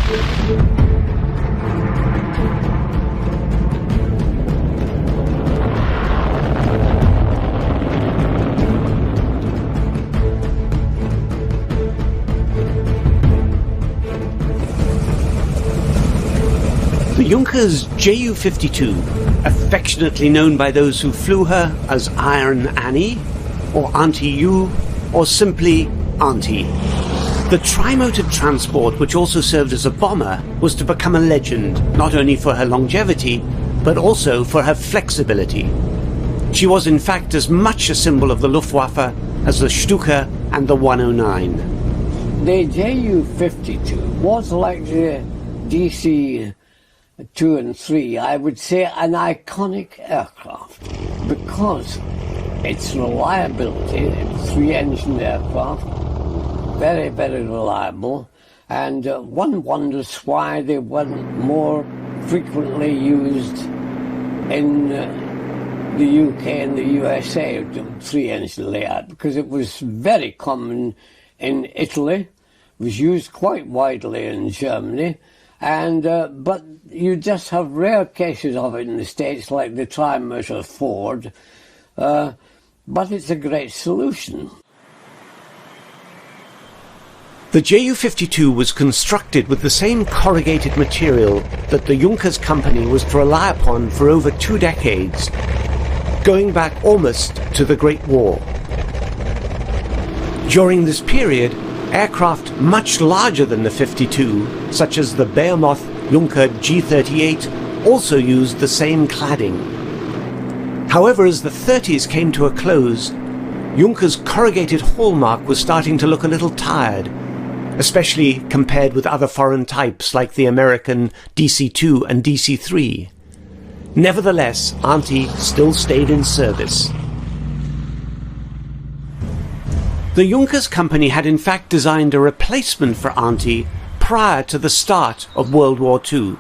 The Junkers Ju-52, affectionately known by those who flew her as Iron Annie, or Auntie U, or simply Auntie. The tri-motored transport, which also served as a bomber, was to become a legend, not only for her longevity, but also for her flexibility. She was in fact as much a symbol of the Luftwaffe as the Stuka and the 109. The Ju-52 was like the DC-2 and 3, I would say an iconic aircraft, because its reliability, it's three-engine aircraft, very, very reliable, and one wonders why they weren't more frequently used in the UK and the USA, three-engine layout, because it was very common in Italy, was used quite widely in Germany, and but you just have rare cases of it in the States, like the tri-motor Ford, but it's a great solution. The Ju-52 was constructed with the same corrugated material that the Junkers company was to rely upon for over 2 decades, going back almost to the Great War. During this period, aircraft much larger than the 52, such as the Behemoth Junker G38, also used the same cladding. However, as the 30s came to a close, Junker's corrugated hallmark was starting to look a little tired, especially compared with other foreign types like the American DC-2 and DC-3. Nevertheless, Auntie still stayed in service. The Junkers company had in fact designed a replacement for Auntie prior to the start of World War II.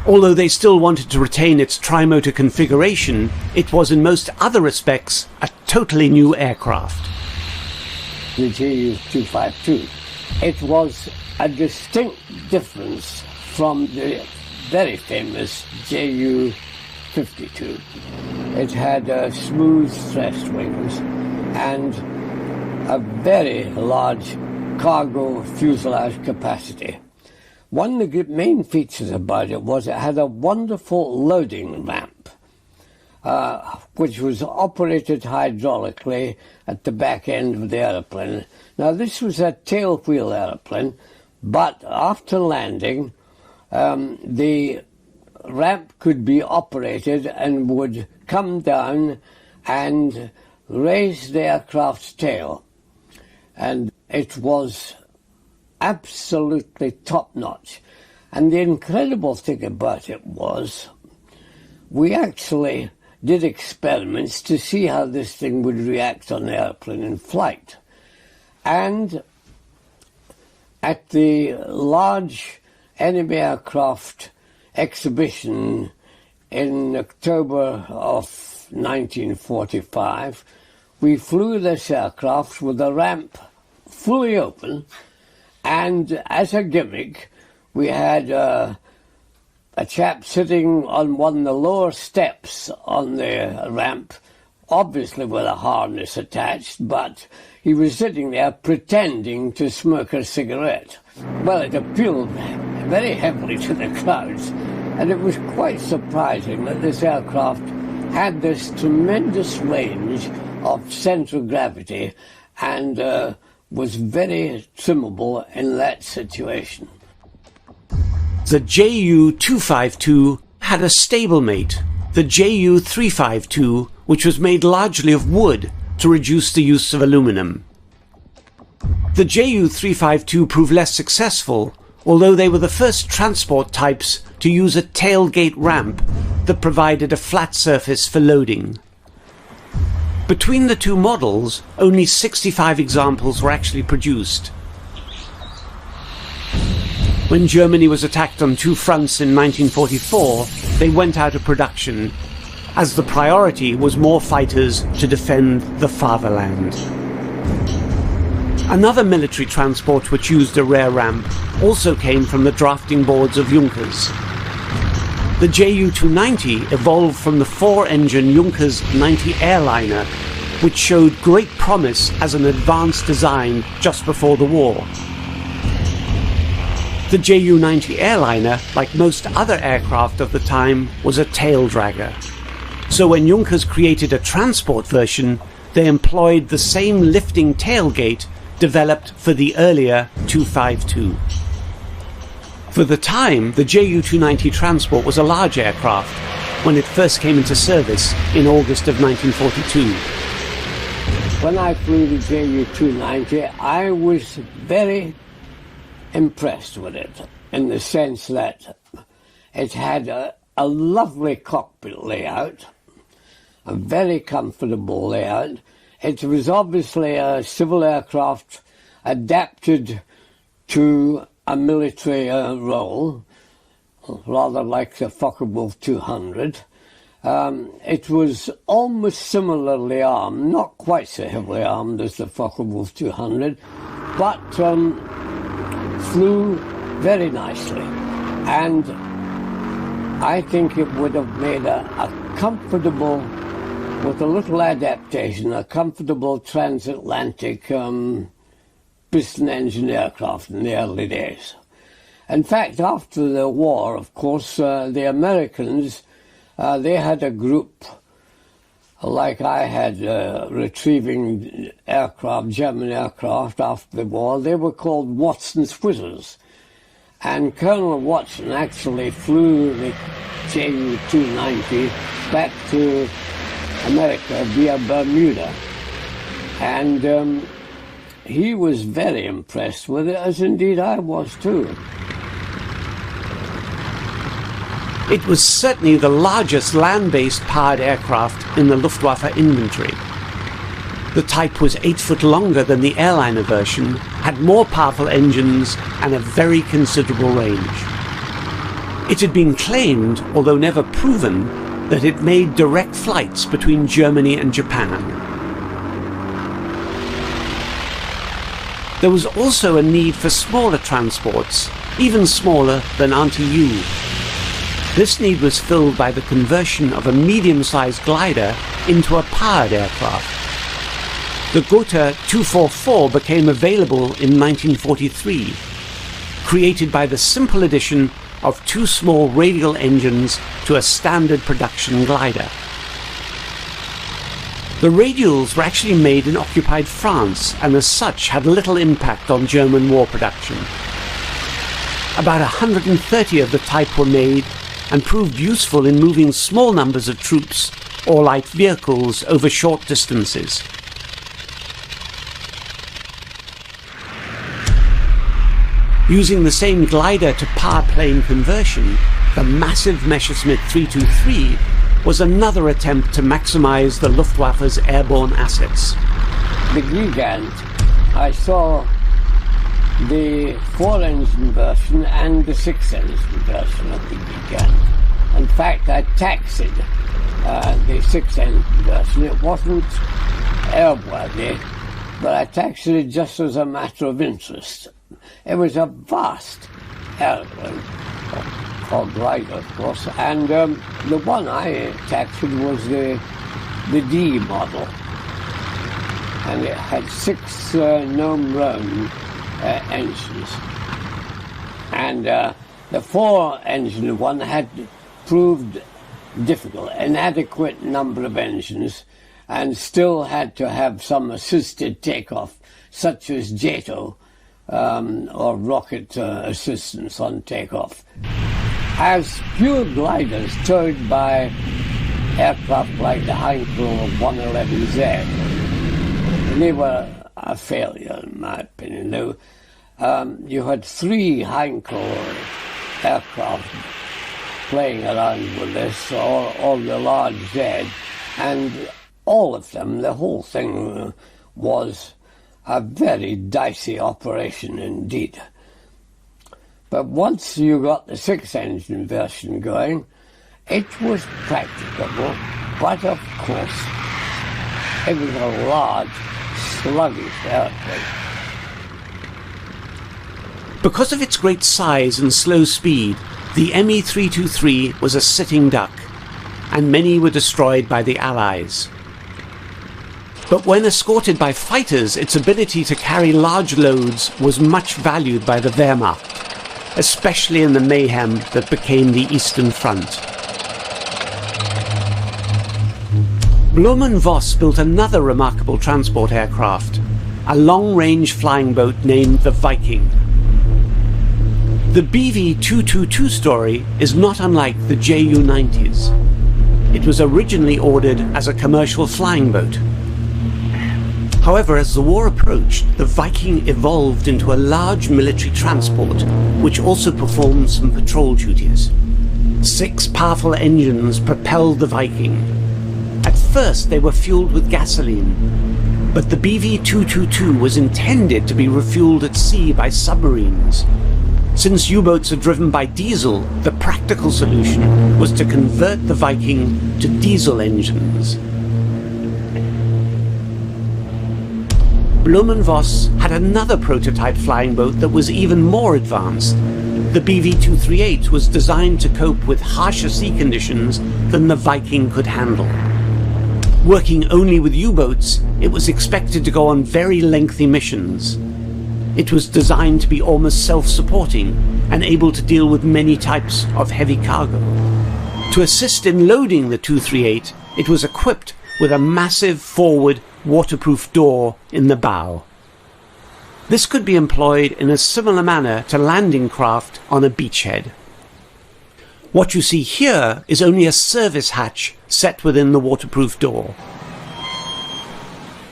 Although they still wanted to retain its tri-motor configuration, it was in most other respects a totally new aircraft. The Ju-252. It was a distinct difference from the very famous Ju-52. It had smooth thrust wings and a very large cargo fuselage capacity. One of the main features about it was it had a wonderful loading ramp, which was operated hydraulically at the back end of the aeroplane. Now, this was a tailwheel aeroplane, but after landing, the ramp could be operated and would come down and raise the aircraft's tail. And it was absolutely top-notch. And the incredible thing about it was we actually did experiments to see how this thing would react on the airplane in flight. And at the large enemy aircraft exhibition in October of 1945, we flew this aircraft with the ramp fully open, and as a gimmick, we had a chap sitting on one of the lower steps on the ramp, obviously with a harness attached, but he was sitting there pretending to smoke a cigarette. Well, it appealed very heavily to the crowds, and it was quite surprising that this aircraft had this tremendous range of central gravity and was very trimmable in that situation. The Ju-252 had a stablemate, the Ju-352, which was made largely of wood to reduce the use of aluminum. The Ju-352 proved less successful, although they were the first transport types to use a tailgate ramp that provided a flat surface for loading. Between the two models, only 65 examples were actually produced. When Germany was attacked on 2 fronts in 1944, they went out of production, as the priority was more fighters to defend the fatherland. Another military transport which used a rear ramp also came from the drafting boards of Junkers. The Ju-290 evolved from the four-engine Junkers 90 airliner, which showed great promise as an advanced design just before the war. The Ju-90 airliner, like most other aircraft of the time, was a tail dragger. So when Junkers created a transport version, they employed the same lifting tailgate developed for the earlier 252. For the time, the Ju-290 transport was a large aircraft when it first came into service in August of 1942. When I flew the Ju-290, I was very impressed with it in the sense that it had a lovely cockpit layout, a very comfortable layout. It was obviously a civil aircraft adapted to a military role, rather like the Focke-Wulf 200. It was almost similarly armed, not quite so heavily armed as the Focke-Wulf 200, but flew very nicely. And I think it would have made a comfortable, with a little adaptation, a comfortable transatlantic piston engine aircraft in the early days. In fact, after the war, of course, the Americans, they had a group like I had retrieving aircraft, German aircraft after the war. They were called Watson's Whizzers. And Colonel Watson actually flew the Ju-290 back to America via Bermuda. And he was very impressed with it, as indeed I was too. It was certainly the largest land-based powered aircraft in the Luftwaffe inventory. The type was 8 foot longer than the airliner version, had more powerful engines, and a very considerable range. It had been claimed, although never proven, that it made direct flights between Germany and Japan. There was also a need for smaller transports, even smaller than Anti-U. This need was filled by the conversion of a medium-sized glider into a powered aircraft. The Gota 244 became available in 1943, created by the simple addition of 2 small radial engines to a standard production glider. The radials were actually made in occupied France and as such had little impact on German war production. About 130 of the type were made and proved useful in moving small numbers of troops or light vehicles over short distances. Using the same glider to power plane conversion, the massive Messerschmitt 323 was another attempt to maximize the Luftwaffe's airborne assets. The Gigant, I saw the 4-engine version and the 6-engine version of the Gigant. In fact, I taxied the 6-engine version. It wasn't airworthy, but I taxied it just as a matter of interest. It was a vast airplane, or glider, of course, and the one I taxied was the D model, and it had 6 gnome-run engines. And the 4-engine one had proved difficult, inadequate number of engines, and still had to have some assisted takeoff, such as JATO, or rocket assistance on takeoff. As pure gliders towed by aircraft like the Heinkel 111Z, they were a failure in my opinion. You had 3 Heinkel aircraft playing around with this, or the large Z, and all of them, the whole thing was a very dicey operation indeed. But once you got the 6-engine version going, it was practicable, but of course it was a large, sluggish airplane. Because of its great size and slow speed, the Me-323 was a sitting duck, and many were destroyed by the Allies. But when escorted by fighters, its ability to carry large loads was much valued by the Wehrmacht, especially in the mayhem that became the Eastern Front. Blohm & Voss built another remarkable transport aircraft, a long-range flying boat named the Viking. The BV-222 story is not unlike the Ju-90s. It was originally ordered as a commercial flying boat. However, as the war approached, the Viking evolved into a large military transport, which also performed some patrol duties. 6 powerful engines propelled the Viking. At first, they were fueled with gasoline, but the BV-222 was intended to be refueled at sea by submarines. Since U-boats are driven by diesel, the practical solution was to convert the Viking to diesel engines. Blohm & Voss had another prototype flying boat that was even more advanced. The BV-238 was designed to cope with harsher sea conditions than the Viking could handle. Working only with U-boats, it was expected to go on very lengthy missions. It was designed to be almost self-supporting and able to deal with many types of heavy cargo. To assist in loading the 238, it was equipped with a massive forward waterproof door in the bow. This could be employed in a similar manner to landing craft on a beachhead. What you see here is only a service hatch set within the waterproof door.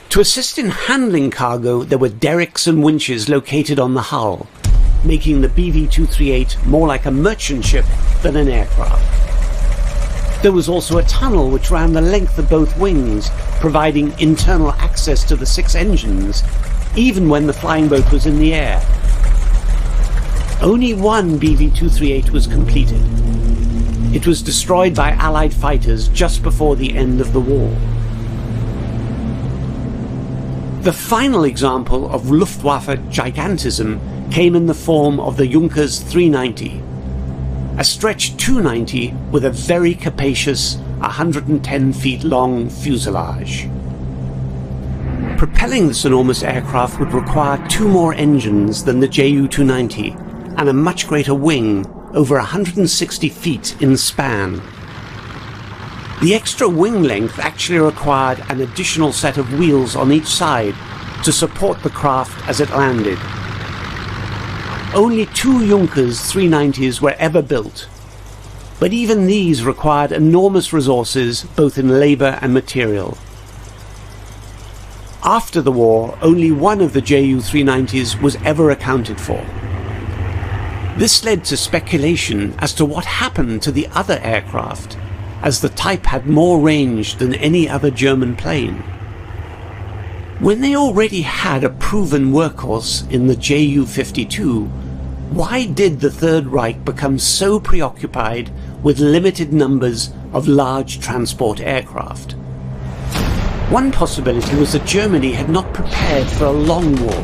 To assist in handling cargo, there were derricks and winches located on the hull, making the BV-238 more like a merchant ship than an aircraft. There was also a tunnel which ran the length of both wings, providing internal access to the 6 engines, even when the flying boat was in the air. Only one BV-238 was completed. It was destroyed by Allied fighters just before the end of the war. The final example of Luftwaffe gigantism came in the form of the Junkers 390, a stretch 290 with a very capacious 110 feet long fuselage. Propelling this enormous aircraft would require 2 more engines than the Ju-290 and a much greater wing, over 160 feet in span. The extra wing length actually required an additional set of wheels on each side to support the craft as it landed. Only 2 Junkers 390s were ever built, but even these required enormous resources both in labour and material. After the war, only one of the Ju-390s was ever accounted for. This led to speculation as to what happened to the other aircraft, as the type had more range than any other German plane. When they already had a proven workhorse in the Ju-52, why did the Third Reich become so preoccupied with limited numbers of large transport aircraft? One possibility was that Germany had not prepared for a long war.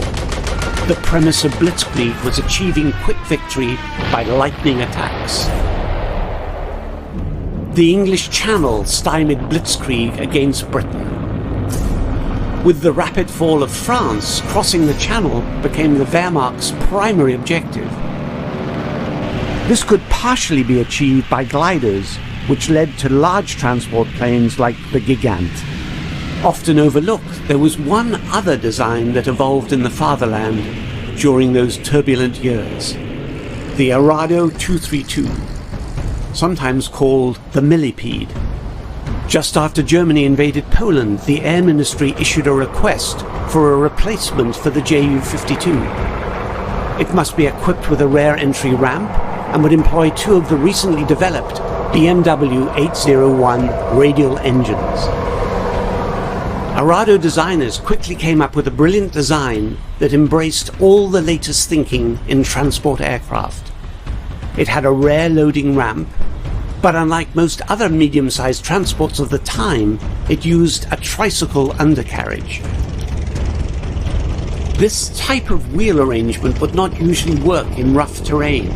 The premise of Blitzkrieg was achieving quick victory by lightning attacks. The English Channel stymied Blitzkrieg against Britain. With the rapid fall of France, crossing the Channel became the Wehrmacht's primary objective. This could partially be achieved by gliders, which led to large transport planes like the Gigant. Often overlooked, there was one other design that evolved in the fatherland during those turbulent years: the Arado 232, sometimes called the Millipede. Just after Germany invaded Poland, the Air Ministry issued a request for a replacement for the Ju-52. It must be equipped with a rear entry ramp and would employ 2 of the recently developed BMW 801 radial engines. Arado designers quickly came up with a brilliant design that embraced all the latest thinking in transport aircraft. It had a rear loading ramp, but unlike most other medium-sized transports of the time, it used a tricycle undercarriage. This type of wheel arrangement would not usually work in rough terrain.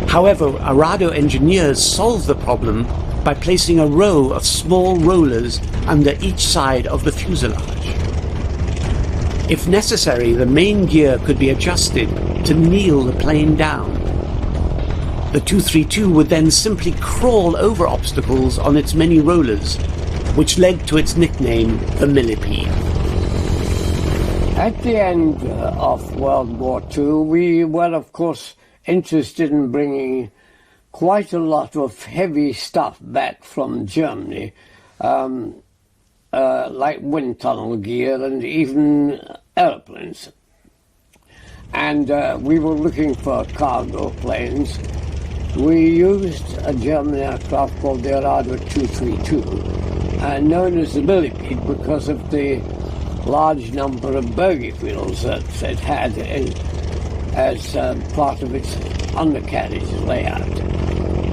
However, Arado engineers solved the problem by placing a row of small rollers under each side of the fuselage. If necessary, the main gear could be adjusted to kneel the plane down. The 232 would then simply crawl over obstacles on its many rollers, which led to its nickname, the Millipede. At the end of World War II, we were, of course, interested in bringing quite a lot of heavy stuff back from Germany, like wind tunnel gear and even airplanes. And we were looking for cargo planes. We used a German aircraft called the Arado 232, known as the Millipede because of the large number of bogie wheels that it had as part of its undercarriage layout.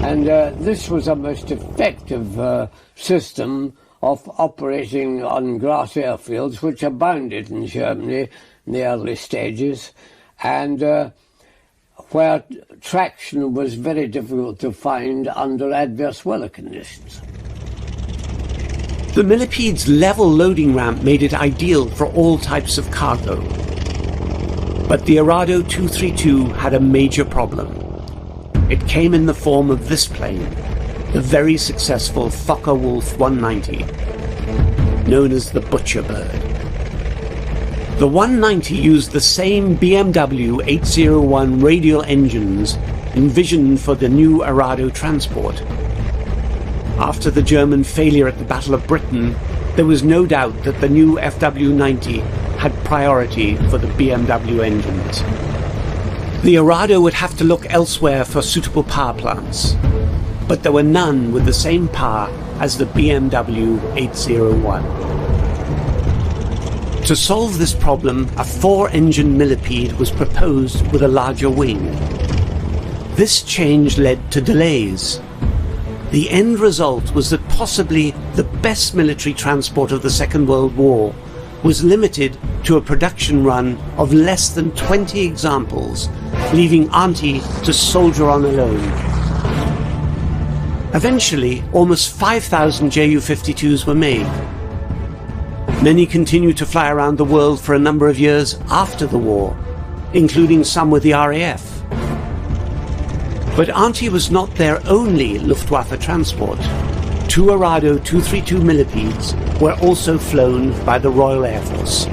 And this was a most effective system of operating on grass airfields, which abounded in Germany in the early stages, and where traction was very difficult to find under adverse weather conditions. The Millipede's level loading ramp made it ideal for all types of cargo. But the Arado 232 had a major problem. It came in the form of this plane, the very successful Focke-Wulf 190, known as the Butcher Bird. The 190 used the same BMW 801 radial engines envisioned for the new Arado transport. After the German failure at the Battle of Britain, there was no doubt that the new FW90 had priority for the BMW engines. The Arado would have to look elsewhere for suitable power plants, but there were none with the same power as the BMW 801. To solve this problem, a 4-engine Millipede was proposed with a larger wing. This change led to delays. The end result was that possibly the best military transport of the Second World War was limited to a production run of less than 20 examples, leaving Auntie to soldier on alone. Eventually, almost 5,000 Ju-52s were made. Many continued to fly around the world for a number of years after the war, including some with the RAF. But Auntie was not their only Luftwaffe transport. 2 Arado 232 Millipedes were also flown by the Royal Air Force.